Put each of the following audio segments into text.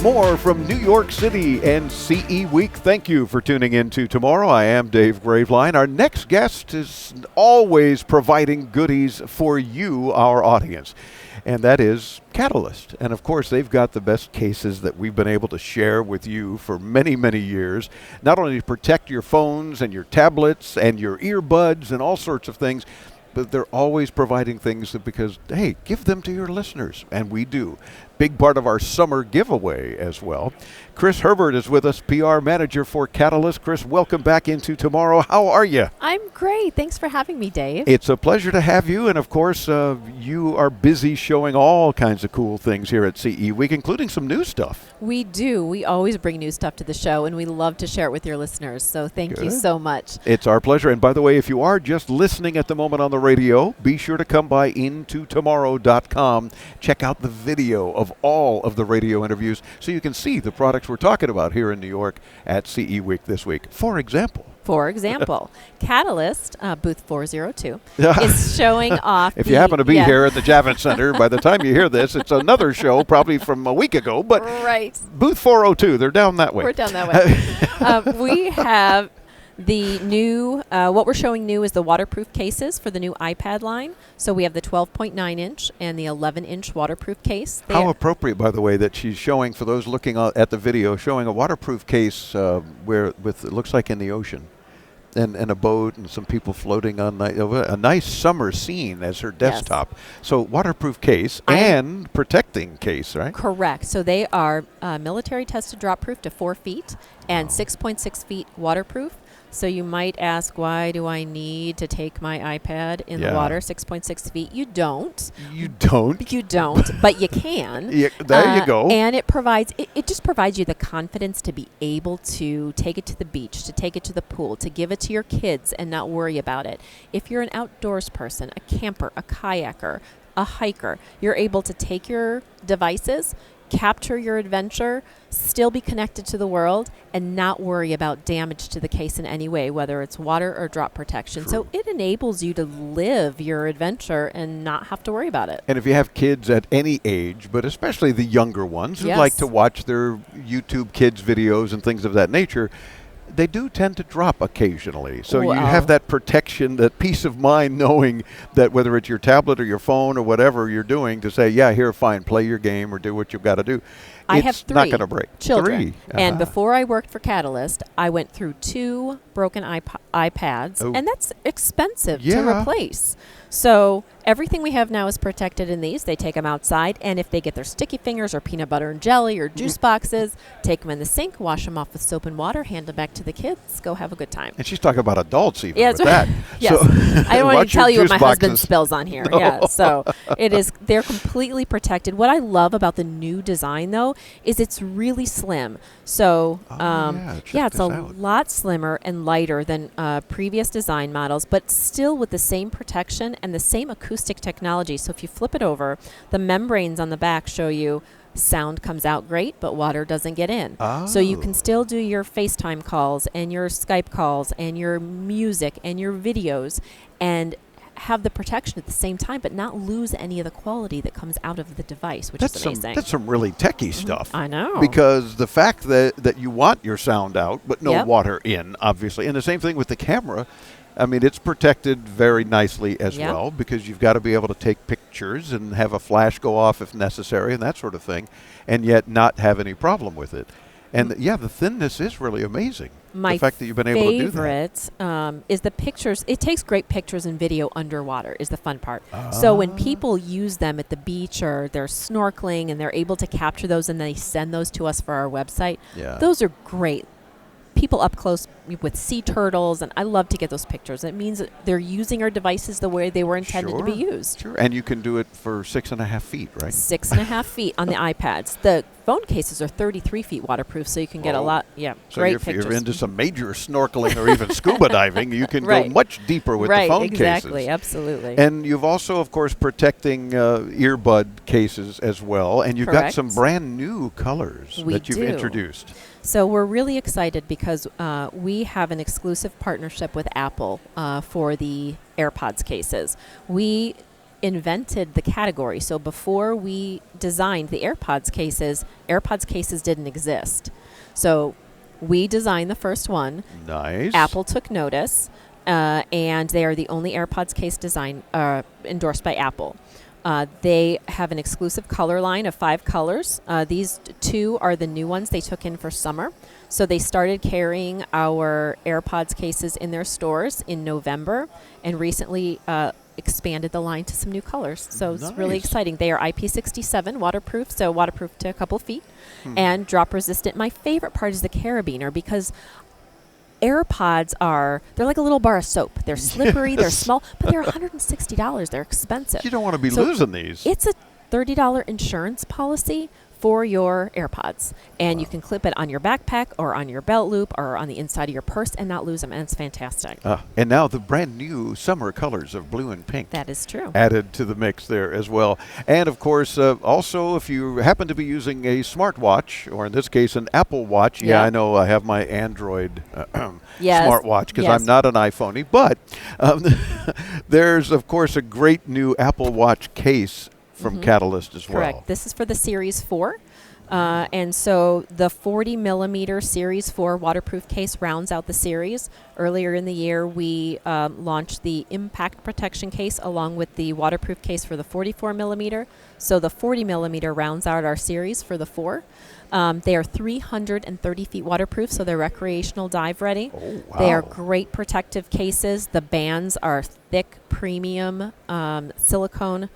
more from New York City and CE Week. Thank you for tuning in to Tomorrow. I am Dave Graveline. Our next guest is always providing goodies for you, our audience, and that is Catalyst. And of course, they've got the best cases that we've been able to share with you for many, many years, not only to protect your phones and your tablets and your earbuds and all sorts of things, but they're always providing things that because, hey, give them to your listeners, and we do. Big part of our summer giveaway as well. Chris Herbert is with us, PR manager for Catalyst. Chris, welcome back into Tomorrow. How are you? I'm great. Thanks for having me, Dave. It's a pleasure to have you, and of course, you are busy showing all kinds of cool things here at CE Week, including some new stuff. We do. We always bring new stuff to the show, and we love to share it with your listeners, so thank you so much. It's our pleasure. And by the way, if you are just listening at the moment on the radio, be sure to come by intotomorrow.com. Check out the video of all of the radio interviews so you can see the products we're talking about here in New York at CE Week this week. For example, Catalyst, booth 402, is showing off. If you happen to be here at the Javits Center, by the time you hear this, it's another show probably from a week ago, but right. Booth 402, they're down that way. We're down that way. We have the new, what we're showing new is the waterproof cases for the new iPad line. So we have the 12.9 inch and the 11-inch waterproof case. How appropriate, by the way, that she's showing, for those looking at the video, showing a waterproof case where with it looks like in the ocean. And a boat and some people floating on a nice summer scene as her desktop. Yes. So waterproof case and protecting case, right? Correct. So they are military tested drop proof to 4 feet and 6.6 feet waterproof. So you might ask, why do I need to take my iPad in the water 6.6 feet? You don't. You don't? You don't, but you can. There you go. And it provides, it just provides you the confidence to be able to take it to the beach, to take it to the pool, to give it to your kids and not worry about it. If you're an outdoors person, a camper, a kayaker, a hiker, you're able to take your devices, capture your adventure, still be connected to the world, and not worry about damage to the case in any way, whether it's water or drop protection. True. So it enables you to live your adventure and not have to worry about it. And if you have kids at any age, but especially the younger ones who like to watch their YouTube kids videos and things of that nature, they do tend to drop occasionally. So you have that protection, that peace of mind knowing that whether it's your tablet or your phone or whatever you're doing to say, yeah, here, fine, play your game or do what you've got to do. I have 3 not going to break. children. And before I worked for Catalyst, I went through 2 broken iPads, and that's expensive to replace. So everything we have now is protected in these. They take them outside, and if they get their sticky fingers or peanut butter and jelly or juice boxes, take them in the sink, wash them off with soap and water, hand them back to the kids, go have a good time. And she's talking about adults even with that. Yes. So I don't want to tell you what my husband boxes. spills on here. No. Yeah. So they're completely protected. What I love about the new design, though, is it's really slim. So it's a lot slimmer and lighter than previous design models, but still with the same protection and the same acoustic technology. So if you flip it over, the membranes on the back show you sound comes out great, but water doesn't get in. So you can still do your FaceTime calls and your Skype calls and your music and your videos and have the protection at the same time, but not lose any of the quality that comes out of the device, which is amazing. That's some really techie stuff. I know. Because the fact that you want your sound out, but no water in, obviously. And the same thing with the camera. I mean, it's protected very nicely as well, because you've got to be able to take pictures and have a flash go off if necessary and that sort of thing, and yet not have any problem with it. And the thinness is really amazing. The fact that you've been able to do that. Favorite is the pictures. It takes great pictures and video underwater is the fun part. So when people use them at the beach or they're snorkeling and they're able to capture those and they send those to us for our website, those are great. People up close with sea turtles, and I love to get those pictures. It means that they're using our devices the way they were intended to be used. Sure, and you can do it for 6.5 feet, right? 6.5 feet on the iPads. The phone cases are 33 feet waterproof, so you can get a lot, so great pictures. pictures. So if you're into some major snorkeling or even scuba diving, you can go much deeper with the phone cases. Exactly, absolutely. And you've also, of course, protecting earbud cases as well, and you've got some brand new colors that you've introduced. So we're really excited because we have an exclusive partnership with Apple for the AirPods cases. We invented the category. So before we designed the AirPods cases didn't exist. So we designed the first one. Nice. Apple took notice, and they are the only AirPods case design endorsed by Apple. They have an exclusive color line of 5 colors. These 2 are the new ones they took in for summer. So they started carrying our AirPods cases in their stores in November, and recently expanded the line to some new colors. So it's really exciting. They are IP67 waterproof, so waterproof to a couple feet, and drop resistant. My favorite part is the carabiner, because AirPods they're like a little bar of soap. They're slippery, they're small, but they're $160. They're expensive. You don't want to be losing these. It's a $30 insurance policy for your AirPods, and you can clip it on your backpack or on your belt loop or on the inside of your purse and not lose them, and it's fantastic. And now the brand new summer colors of blue and pink. That is true. Added to the mix there as well. And of course, also if you happen to be using a smartwatch, or in this case an Apple Watch, I know I have my Android smartwatch because I'm not an iPhoney, but there's of course a great new Apple Watch case from Catalyst as well. Correct. This is for the Series 4. And so the 40 millimeter Series 4 waterproof case rounds out the series. Earlier in the year, we launched the impact protection case along with the waterproof case for the 44 millimeter. So the 40 millimeter rounds out our series for the 4. They are 330 feet waterproof, so they're recreational dive ready. Oh, wow. They are great protective cases. The bands are thick, premium silicone,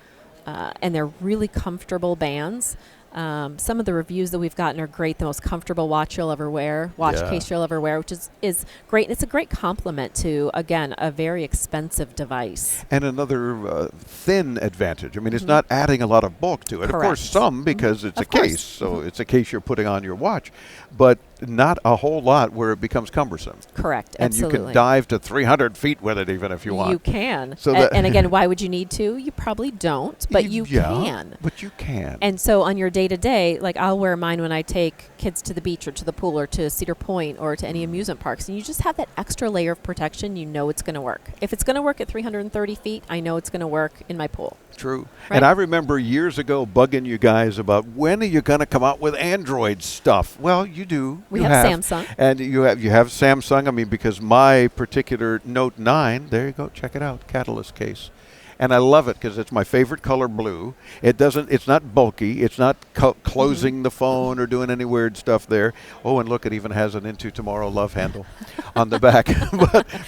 and they're really comfortable bands. Some of the reviews that we've gotten are great. The most comfortable watch you'll ever wear, case you'll ever wear, which is great. And it's a great compliment to, again, a very expensive device. And another thin advantage. I mean, it's not adding a lot of bulk to it. Correct. Of course, some, because it's a case. So it's a case you're putting on your watch. But not a whole lot where it becomes cumbersome. Correct. And absolutely. you can dive to 300 feet with it even if you want. You can. So and again, why would you need to? You probably don't, but you can. But you can. And so on your day-to-day, like I'll wear mine when I take kids to the beach or to the pool or to Cedar Point or to any amusement parks. And you just have that extra layer of protection. You know it's going to work. If it's going to work at 330 feet, I know it's going to work in my pool. True. Right? And I remember years ago bugging you guys about when are you going to come out with Android stuff? Well, you do. We have Samsung. And you have Samsung. I mean, because my particular Note 9, there you go, check it out, Catalyst case. And I love it because it's my favorite color, blue. It's not bulky. It's not closing the phone or doing any weird stuff there. Oh, and look, it even has an Into Tomorrow love handle on the back.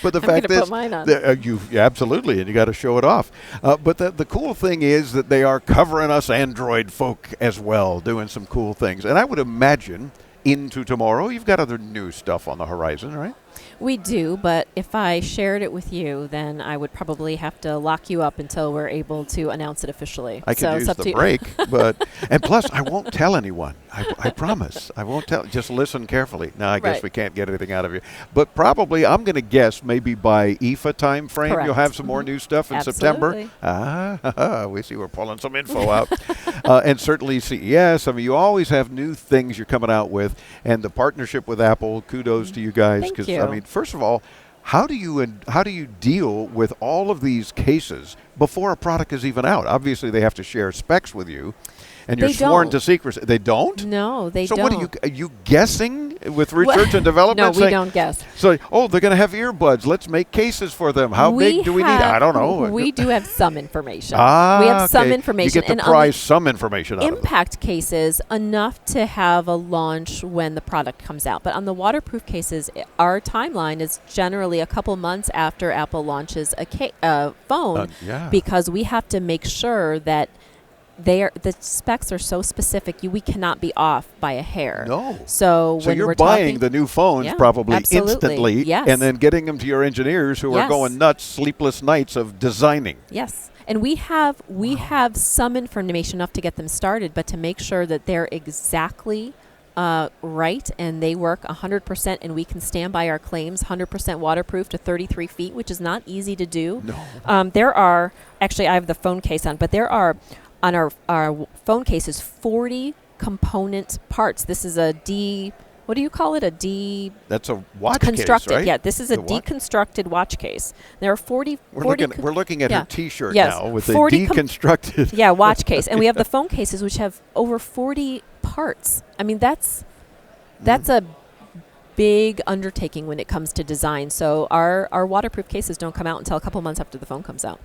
but the fact is, put mine on. Absolutely, and you got to show it off. But the cool thing is that they are covering us Android folk as well, doing some cool things. And I would imagine Into Tomorrow, you've got other new stuff on the horizon, right? We do, but if I shared it with you, then I would probably have to lock you up until we're able to announce it officially. I could use the break, and plus I won't tell anyone. I promise. I won't tell. Just listen carefully. No, I guess we can't get anything out of you. But probably, I'm going to guess maybe by IFA time frame, Correct. You'll have some more new stuff in Absolutely. September. We see we're pulling some info out. And certainly CES. I mean, you always have new things you're coming out with. And the partnership with Apple, kudos to you guys. Thank you. I mean, first of all, how do you deal with all of these cases before a product is even out? Obviously, they have to share specs with you, and you're sworn to secrecy. They don't? No, they don't. So what are you guessing with research and development? No, we don't guess. So, they're going to have earbuds. Let's make cases for them. How big do we need? I don't know. We do have some information. We have some information. You get to prize some information out of them. Impact cases, enough to have a launch when the product comes out. But on the waterproof cases, our timeline is generally a couple months after Apple launches a phone because we have to make sure that the specs are so specific, we cannot be off by a hair. No. So when you're we're buying the new phones probably instantly, and then getting them to your engineers who are going nuts, sleepless nights of designing. Yes. And we have some information enough to get them started, but to make sure that they're exactly right and they work 100%, and we can stand by our claims, 100% waterproof to 33 feet, which is not easy to do. No. There are, actually I have the phone case on, but there are on our phone cases 40 component parts. This is a what do you call it? That's a watch constructed, case, right? Yeah, this is a deconstructed watch case. There are 40. We're looking at her T-shirt now with a 40 deconstructed. watch case, and we have the phone cases which have over 40 parts. I mean, that's a big undertaking when it comes to design. So our waterproof cases don't come out until a couple months after the phone comes out.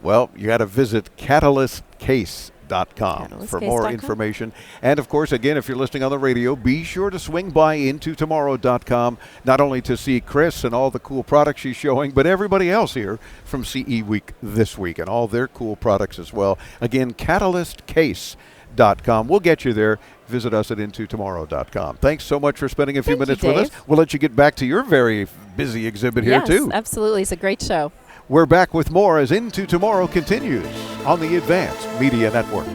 Well, you got to visit CatalystCase.com for more information. And of course, again, if you're listening on the radio, be sure to swing by intotomorrow.com, not only to see Chris and all the cool products she's showing, but everybody else here from CE Week this week and all their cool products as well. Again, CatalystCase.com. We'll get you there. Visit us at intotomorrow.com. Thanks so much for spending a few minutes with us. We'll let you get back to your very busy exhibit here, too. Yes, absolutely. It's a great show. We're back with more as Into Tomorrow continues on the Advanced Media Network.